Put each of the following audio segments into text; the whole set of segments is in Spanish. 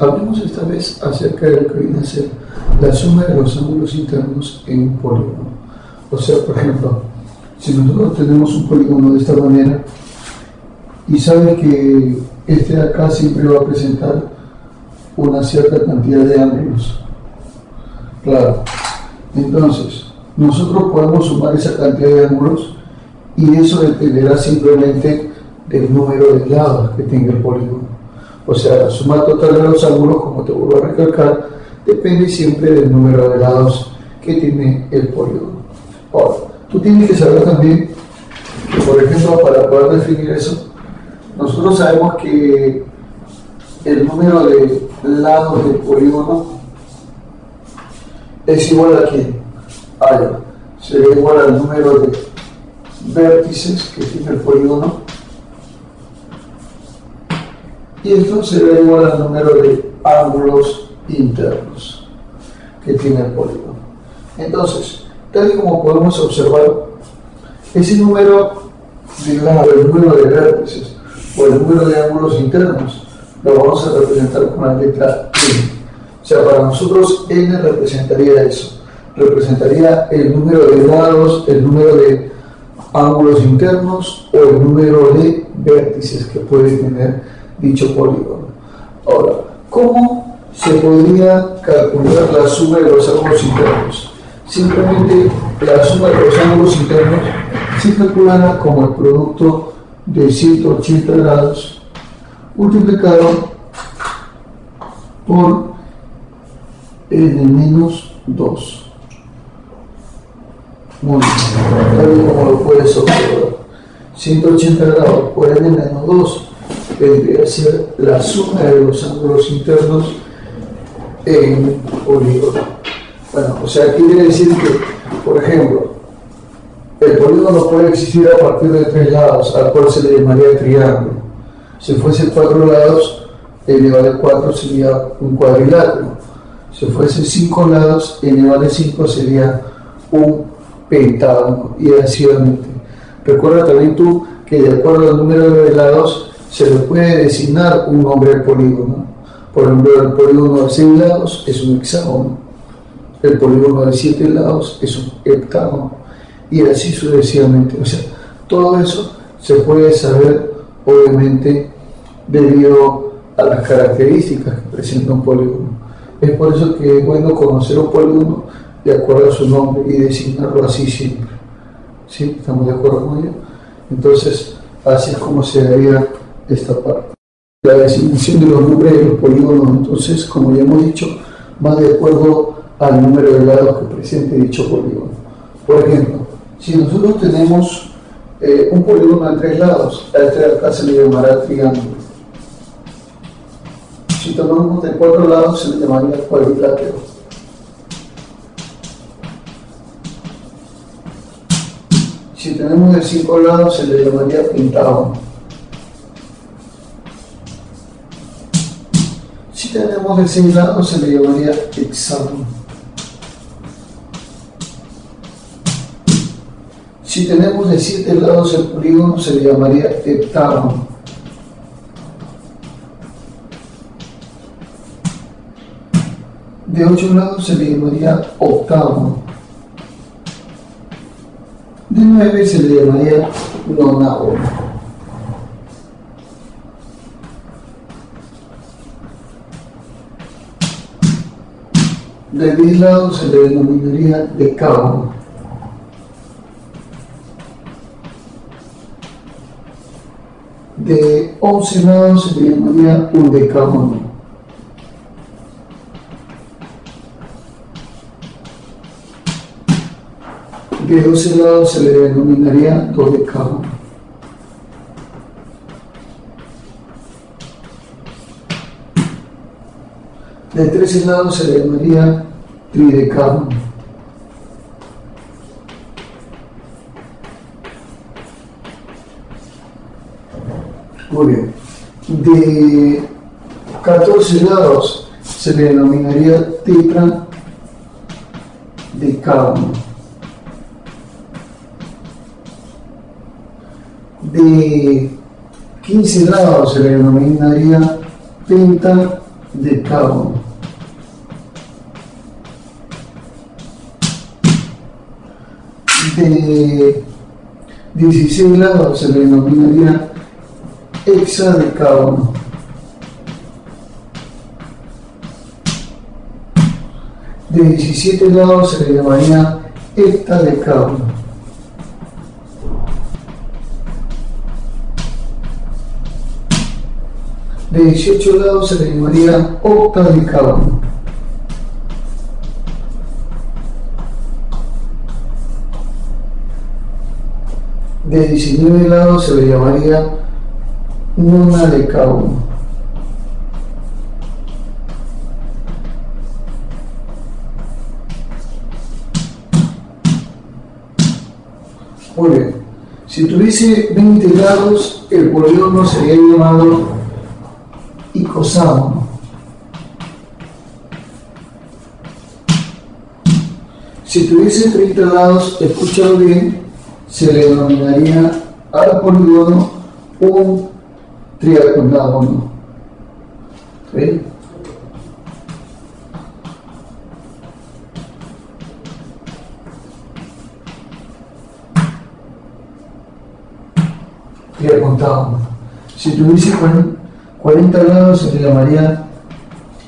Hablemos esta vez acerca de lo que viene a ser la suma de los ángulos internos en un polígono. O sea, por ejemplo, si nosotros tenemos un polígono de esta manera y sabe que este de acá siempre va a presentar una cierta cantidad de ángulos. Claro. Entonces, nosotros podemos sumar esa cantidad de ángulos y eso dependerá simplemente del número de lados que tenga el polígono. O sea, la suma total de los ángulos, como te vuelvo a recalcar, depende siempre del número de lados que tiene el polígono. Ahora, tú tienes que saber también que, por ejemplo, para poder definir eso, nosotros sabemos que el número de lados del polígono es igual a ¿quién? Sería igual al número de vértices que tiene el polígono, y esto será igual al número de ángulos internos que tiene el polígono. Entonces, tal y como podemos observar, ese número de lados, el número de vértices o el número de ángulos internos, lo vamos a representar con la letra N. O sea, para nosotros N representaría eso, representaría el número de lados, el número de ángulos internos o el número de vértices que puede tener dicho polígono. Ahora, ¿cómo se podría calcular la suma de los ángulos internos? Simplemente la suma de los ángulos internos se calculará como el producto de 180 grados multiplicado por n-2. Muy bien, tal y como lo puedes observar, 180 grados por n-2 vendría a ser la suma de los ángulos internos en un polígono. Bueno, o sea, quiere decir que, por ejemplo, el polígono puede existir a partir de 3 lados, al cual se le llamaría triángulo. Si fuese 4 lados, n vale 4 sería un cuadrilátero. Si fuese 5 lados, n vale 5 sería un pentágono, y así sucesivamente. Recuerda también tú que de acuerdo al número de lados se le puede designar un nombre al polígono. Por ejemplo, el polígono de 6 lados es un hexágono, el polígono de 7 lados es un heptágono, y así sucesivamente. O sea, todo eso se puede saber, obviamente, debido a las características que presenta un polígono. Es por eso que es bueno conocer un polígono de acuerdo a su nombre y designarlo así siempre. ¿Sí? ¿Estamos de acuerdo con ello? Entonces, así es como se daría esta parte. La designación de los nombres de los polígonos, entonces, como ya hemos dicho, va de acuerdo al número de lados que presente dicho polígono. Por ejemplo, si nosotros tenemos un polígono de 3 lados, a este de acá se le llamará triángulo. Si tomamos de 4 lados, se le llamaría cuadrilátero. Si tenemos de 5 lados, se le llamaría pentágono. Si tenemos de 6 lados, se le llamaría hexágono. Si tenemos de 7 lados el polígono, se le llamaría heptágono. De 8 lados se le llamaría octágono. De 9 se le llamaría nonágono. De 10 lados se le denominaría decágono. De 11 lados se le llamaría undecágono. De 12 lados se le denominaría dodecágono. De 13 lados se le llamaría tridecágono. Muy bien. De 14 lados se le denominaría tetradecágono. De 15 lados se le denominaría pentadecágono. decágono. De 16 lados se le denominaría hexadecágono. De 17 lados se le llamaría heptadecágono. De 18 lados se le llamaría octadecágono. De 19 lados se le llamaría nonadecágono. Muy bien, si tuviese 20 lados, el polígono sería llamado icoságono. Si tuviese 30 lados, escúchalo bien, se le denominaría al polígono un triagonógono. ¿Sí? Triagonógono. Si tuviese 40 lados, se le llamaría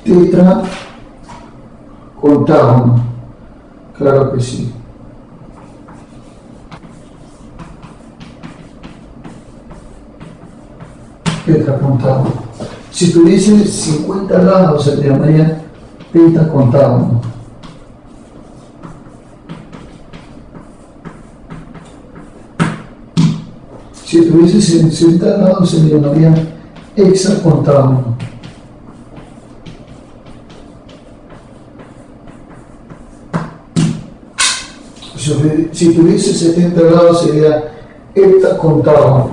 tetracontágono. Claro que sí. Tetracontágono. Si tuviese 50 lados, se le llamaría pentacontágono. Si tuviese 60 lados, se le llamaría hexacontágono. Si tuviese 70 lados, sería heptacontágono.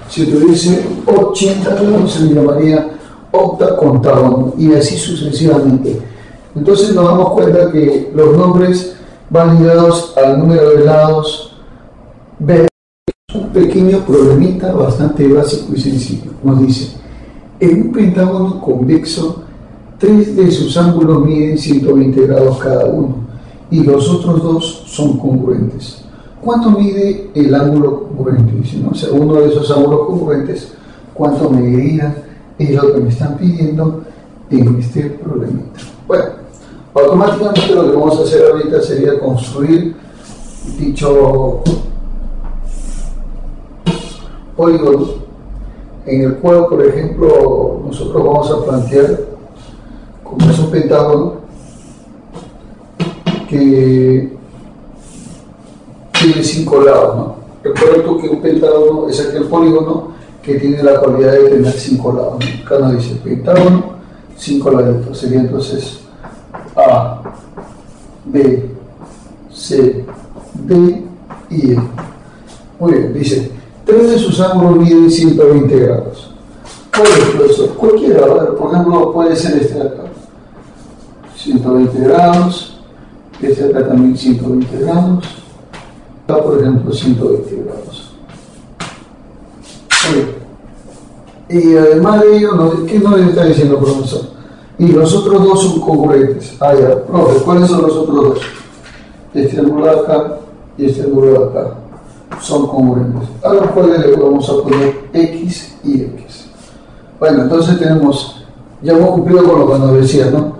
Si tuviese 80 lados, se le llamaría octacontágono, y así sucesivamente. Entonces nos damos cuenta que los nombres van ligados al número de lados. Un pequeño problemita bastante básico y sencillo. Nos dice, en un pentágono convexo, 3 de sus ángulos miden 120 grados cada uno y los otros 2 son congruentes. ¿Cuánto mide el ángulo congruente? Dice, ¿no? O sea, uno de esos ángulos congruentes, ¿cuánto mediría? Es lo que me están pidiendo en este problemita. Bueno, automáticamente lo que vamos a hacer ahorita sería construir dicho polígono, en el cual, por ejemplo, nosotros vamos a plantear como es un pentágono que tiene 5 lados, ¿no? Recuerda tú que un pentágono es aquel polígono que tiene la cualidad de tener 5 lados, ¿no? Acá nos dice pentágono, 5 laditos, sería entonces A, B, C, D y E. Muy bien, dice 3 de sus ángulos miden 120 grados. ¿Cuál es, profesor? Cualquiera, ¿verdad? Por ejemplo, puede ser este de acá, 120 grados, este de acá también 120 grados, acá por ejemplo 120 grados. Y además de ello, ¿qué nos está diciendo, profesor? Y los otros 2 son congruentes. Ah, ya, profe, ¿cuáles son los otros 2? Este ángulo de acá y este ángulo de acá son congruentes, a los cuales le vamos a poner X y X. Bueno, entonces tenemos, ya hemos cumplido con lo que nos decía, ¿no?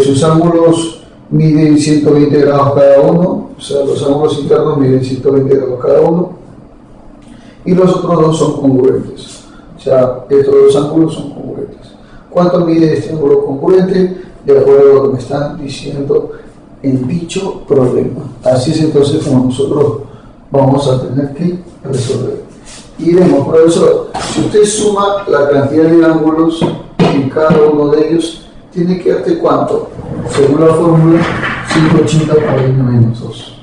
Sus ángulos miden 120 grados cada uno, o sea, los ángulos internos miden 120 grados cada uno, y los otros 2 son congruentes, o sea, estos 2 ángulos son congruentes. ¿Cuánto mide este ángulo congruente? De acuerdo a lo que me están diciendo en dicho problema. Así es entonces como nosotros vamos a tener que resolver. Y vemos, profesor, si usted suma la cantidad de ángulos en cada uno de ellos, tiene que darte cuánto, según la fórmula, 180 por n menos 2.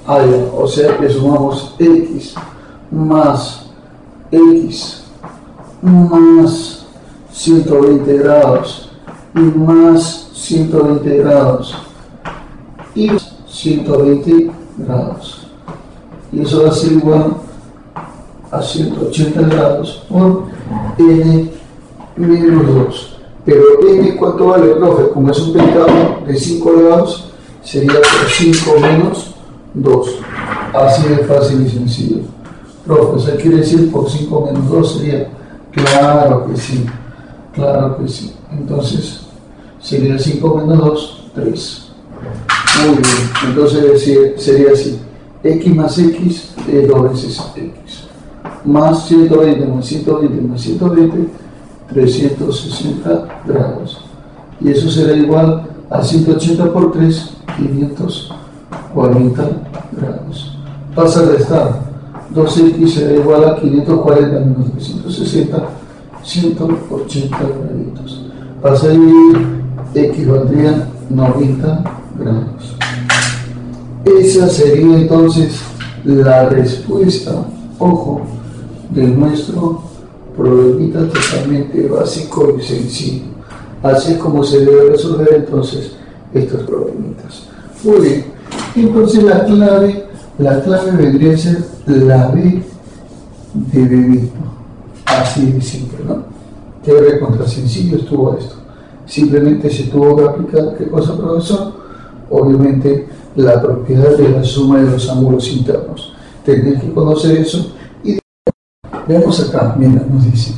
Ah, ya, o sea que sumamos x más 120 grados y más 120 grados y 120 grados. Y eso va a ser igual a 180 grados por n menos 2. Pero n, ¿cuánto vale, profe? Como es un pentágono de 5 lados, sería por 5 menos 2. Así de fácil y sencillo. Profe, o sea, quiere decir por 5 menos 2 sería, claro que sí, claro que sí. Entonces, sería 5 menos 2, 3. Muy bien, entonces sería así, x más x es 2 veces x, más 120 más 120 más 120, 360 grados. Y eso será igual a 180 por 3, 540 grados. Pasa a restar, 2x será igual a 540 menos 360, 180 graditos. Pasa a dividir, x valdría 90 grados. Esa sería entonces la respuesta, ojo, de nuestro problemita totalmente básico y sencillo. Así es como se debe resolver entonces estos problemitas. Muy bien, entonces la clave vendría a ser la B de bebito. Así de simple, ¿no? Qué recontra sencillo estuvo esto. Simplemente se tuvo que aplicar, ¿qué cosa, profesor? Obviamente la propiedad de la suma de los ángulos internos. Tendrías que conocer eso. Y veamos acá, mira, nos dice,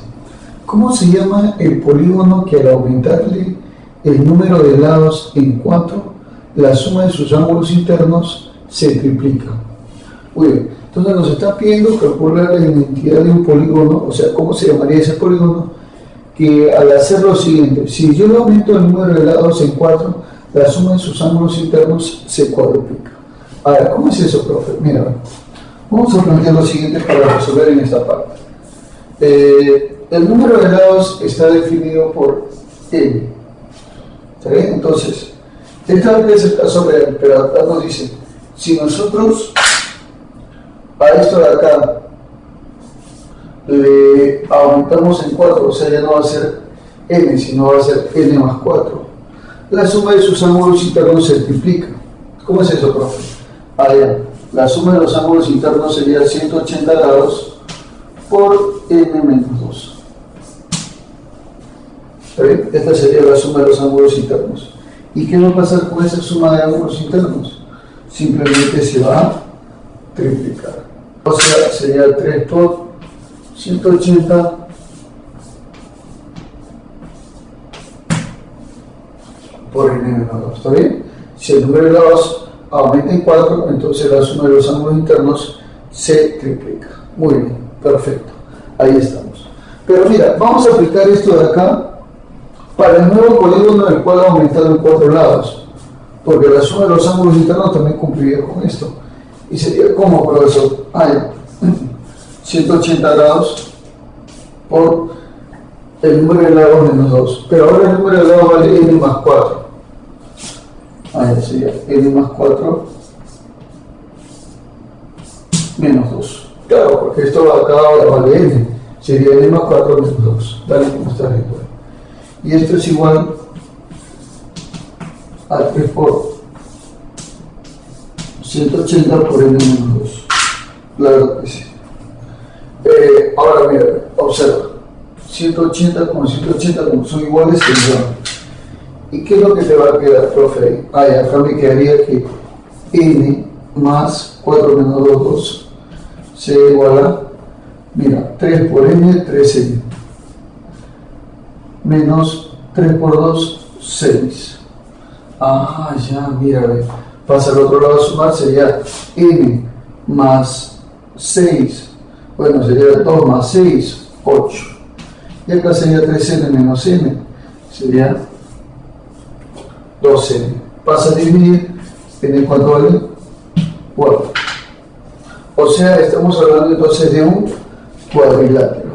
¿cómo se llama el polígono que al aumentarle el número de lados en 4, la suma de sus ángulos internos se triplica? Muy bien, entonces nos está pidiendo calcular la identidad de un polígono, o sea, ¿cómo se llamaría ese polígono? Que al hacer lo siguiente, si yo le aumento el número de lados en 4, la suma de sus ángulos internos se cuadruplica. Ahora, ¿cómo es eso, profe? Mira, vamos a plantear lo siguiente para resolver en esta parte. El número de lados está definido por n. ¿Está bien? Entonces, esta vez es el caso real, pero acá nos dice, si nosotros a esto de acá le aumentamos en 4, o sea, ya no va a ser n, sino va a ser n más 4. La suma de sus ángulos internos se triplica. ¿Cómo es eso, profe? Allá, la suma de los ángulos internos sería 180 grados por n menos 2. ¿Está bien? Esta sería la suma de los ángulos internos. ¿Y qué va a pasar con esa suma de ángulos internos? Simplemente se va a triplicar. O sea, sería 3 por 180 por n menos 2, ¿está bien? Si el número de lados aumenta en 4, entonces la suma de los ángulos internos se triplica. Muy bien, perfecto, ahí estamos. Pero mira, vamos a aplicar esto de acá para el nuevo polígono del cual ha aumentado en 4 lados, porque la suma de los ángulos internos también cumpliría con esto. Y sería como, profesor, 180 grados por el número de lados menos 2. Pero ahora el número de lados vale n más 4. Ahí sería n más 4 menos 2. Claro, porque esto acá ahora vale n. Sería n más 4 menos 2. Dale como está viendo. Y esto es igual a 3 por 180 por n menos 2. Claro que sí. Ahora mira, observa. 180 como 180 como son iguales, se igualan. ¿Y qué es lo que te va a quedar, profe? Acá me quedaría que n más 4 menos 2, 2 se iguala, mira, 3 por n, 3n, menos 3 por 2, 6. Ah, ya, mira, pasa al otro lado a sumar, sería n más 6, bueno, sería 2 más 6, 8. Y acá sería 3n menos n, sería 2n. Pasa a dividir, n cuánto vale 4. O sea, estamos hablando entonces de un cuadrilátero.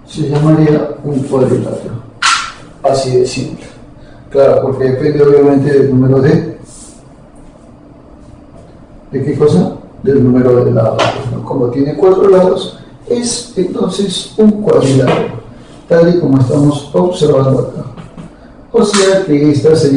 Se llamaría un cuadrilátero. Así de simple. Claro, porque depende obviamente del número de... ¿De qué cosa? Del número de lados, ¿no? Como tiene 4 lados, es entonces un cuadrilátero, tal y como estamos observando acá. O sea que esta sería